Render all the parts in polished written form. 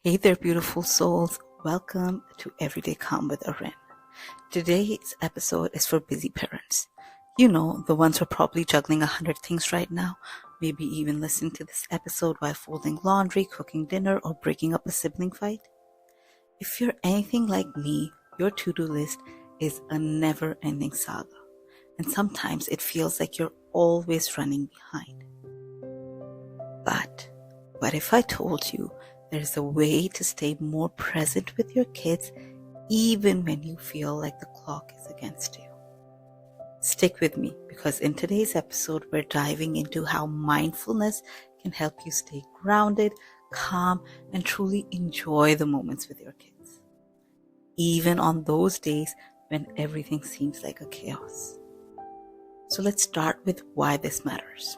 Hey there, beautiful souls. Welcome to Everyday Calm with Arin. Today's episode is for busy parents. You know, the ones who are probably juggling 100 things right now, maybe even listening to this episode while folding laundry, cooking dinner, or breaking up a sibling fight. If you're anything like me, your to-do list is a never-ending saga. And sometimes it feels like you're always running behind. But what if I told you there's a way to stay more present with your kids even when you feel like the clock is against you? Stick with me because in today's episode, we're diving into how mindfulness can help you stay grounded, calm, and truly enjoy the moments with your kids, even on those days when everything seems like a chaos. So let's start with why this matters.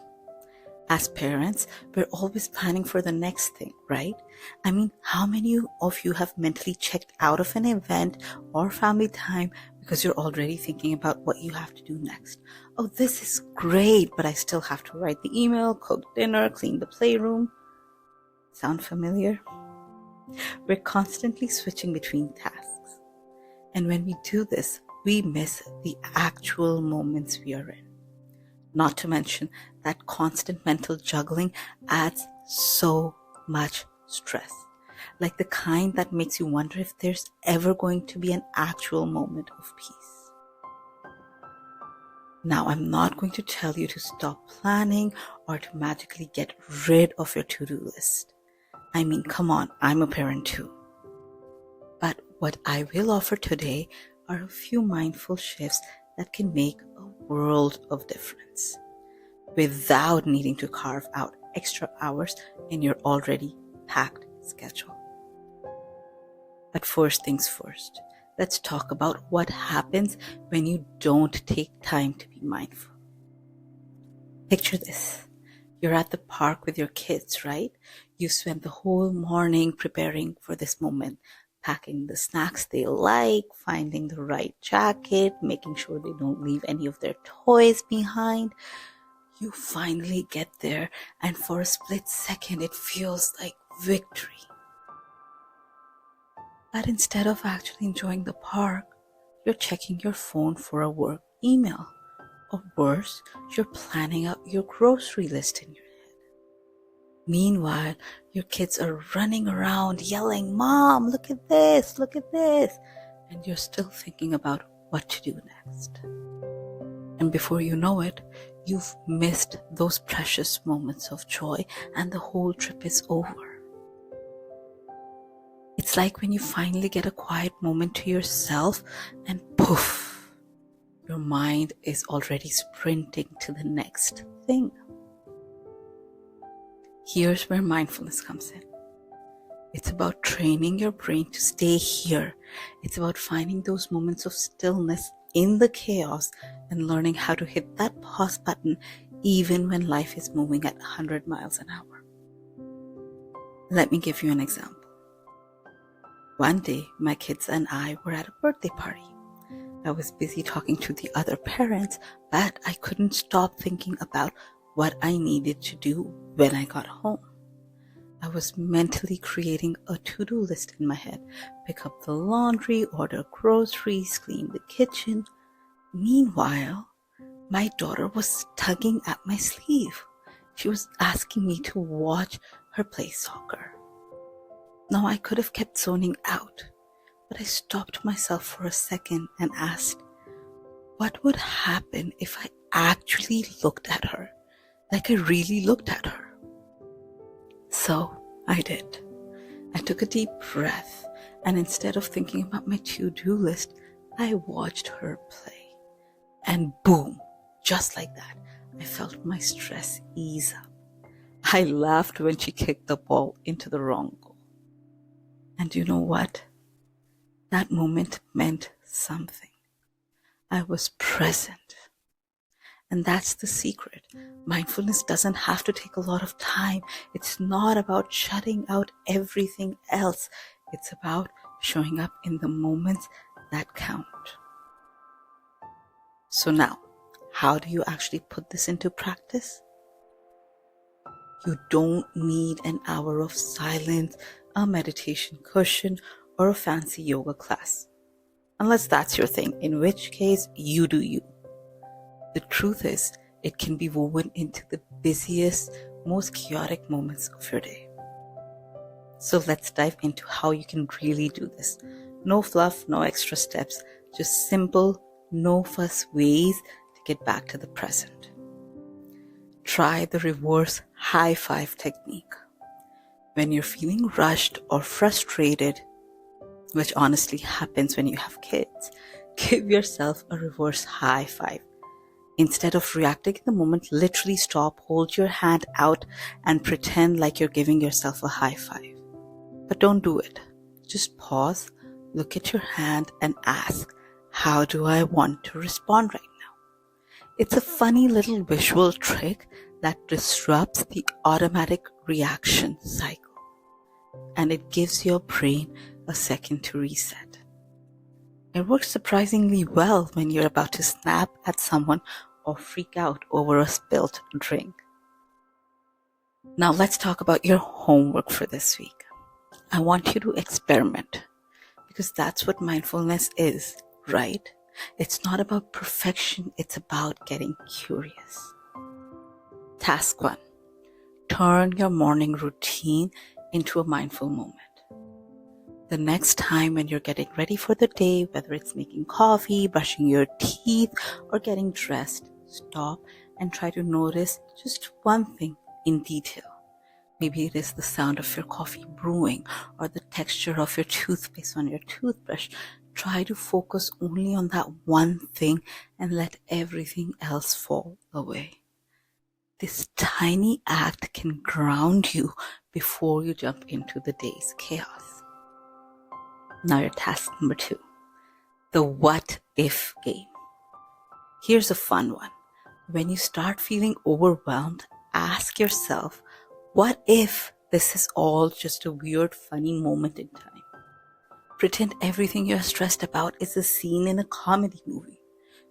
As parents, we're always planning for the next thing, right? I mean, how many of you have mentally checked out of an event or family time because you're already thinking about what you have to do next? Oh, this is great, but I still have to write the email, cook dinner, clean the playroom. Sound familiar? We're constantly switching between tasks. And when we do this, we miss the actual moments we are in. Not to mention that constant mental juggling adds so much stress, like the kind that makes you wonder if there's ever going to be an actual moment of peace. Now, I'm not going to tell you to stop planning or to magically get rid of your to-do list. I mean, come on, I'm a parent too. But what I will offer today are a few mindful shifts that can make a world of difference without needing to carve out extra hours in your already packed schedule. But first things first, let's talk about what happens when you don't take time to be mindful. Picture this. You're at the park with your kids, right? You spent the whole morning preparing for this moment, packing the snacks they like, finding the right jacket, making sure they don't leave any of their toys behind. You finally get there, and for a split second, it feels like victory. But instead of actually enjoying the park, you're checking your phone for a work email. Or worse, you're planning out your grocery list in your head. Meanwhile, your kids are running around yelling, "Mom, look at this, look at this." And you're still thinking about what to do next. And before you know it, you've missed those precious moments of joy and the whole trip is over. It's like when you finally get a quiet moment to yourself and poof, your mind is already sprinting to the next thing. Here's where mindfulness comes in. It's about training your brain to stay here. It's about finding those moments of stillness in the chaos and learning how to hit that pause button even when life is moving at 100 miles an hour. Let me give you an example. One day, my kids and I were at a birthday party. I was busy talking to the other parents, but I couldn't stop thinking about what I needed to do when I got home. I was mentally creating a to-do list in my head. Pick up the laundry, order groceries, clean the kitchen. Meanwhile, my daughter was tugging at my sleeve. She was asking me to watch her play soccer. Now, I could have kept zoning out, but I stopped myself for a second and asked, what would happen if I actually looked at her, like I really looked at her? So I did. I took a deep breath, and instead of thinking about my to-do list, I watched her play. And boom, just like that, I felt my stress ease up. I laughed when she kicked the ball into the wrong goal. And you know what? That moment meant something. I was present. And that's the secret. Mindfulness doesn't have to take a lot of time. It's not about shutting out everything else. It's about showing up in the moments that count. So now, how do you actually put this into practice? You don't need an hour of silence, a meditation cushion, or a fancy yoga class. Unless that's your thing, in which case you do you. The truth is, it can be woven into the busiest, most chaotic moments of your day. So let's dive into how you can really do this. No fluff, no extra steps, just simple, no fuss ways to get back to the present. Try the reverse high five technique. When you're feeling rushed or frustrated, which honestly happens when you have kids, give yourself a reverse high five. Instead of reacting in the moment, literally stop, hold your hand out, and pretend like you're giving yourself a high five. But don't do it. Just pause, look at your hand, and ask, how do I want to respond right now? It's a funny little visual trick that disrupts the automatic reaction cycle, and it gives your brain a second to reset. It works surprisingly well when you're about to snap at someone or freak out over a spilled drink. Now let's talk about your homework for this week. I want you to experiment, because that's what mindfulness is, right? It's not about perfection, it's about getting curious. Task 1. Turn your morning routine into a mindful moment. The next time when you're getting ready for the day, whether it's making coffee, brushing your teeth, or getting dressed, stop and try to notice just one thing in detail. Maybe it is the sound of your coffee brewing or the texture of your toothpaste on your toothbrush. Try to focus only on that one thing and let everything else fall away. This tiny act can ground you before you jump into the day's chaos. Now your task number 2, the what if game. Here's a fun one. When you start feeling overwhelmed, ask yourself, what if this is all just a weird, funny moment in time? Pretend everything you're stressed about is a scene in a comedy movie.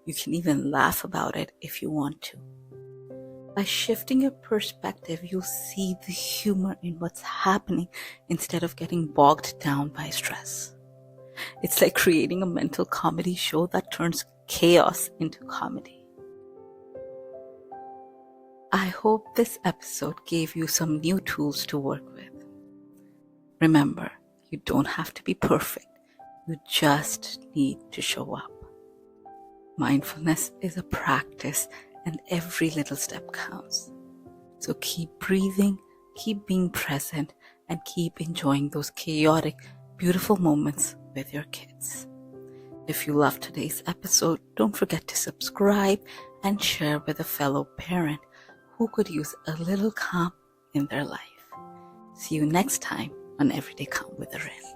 You can even laugh about it if you want to. By shifting your perspective, you'll see the humor in what's happening instead of getting bogged down by stress. It's like creating a mental comedy show that turns chaos into comedy. I hope this episode gave you some new tools to work with. Remember, you don't have to be perfect. You just need to show up. Mindfulness is a practice, and every little step counts. So keep breathing, keep being present, and keep enjoying those chaotic, beautiful moments with your kids. If you loved today's episode, don't forget to subscribe and share with a fellow parent who could use a little calm in their life. See you next time on Everyday Calm with Arin.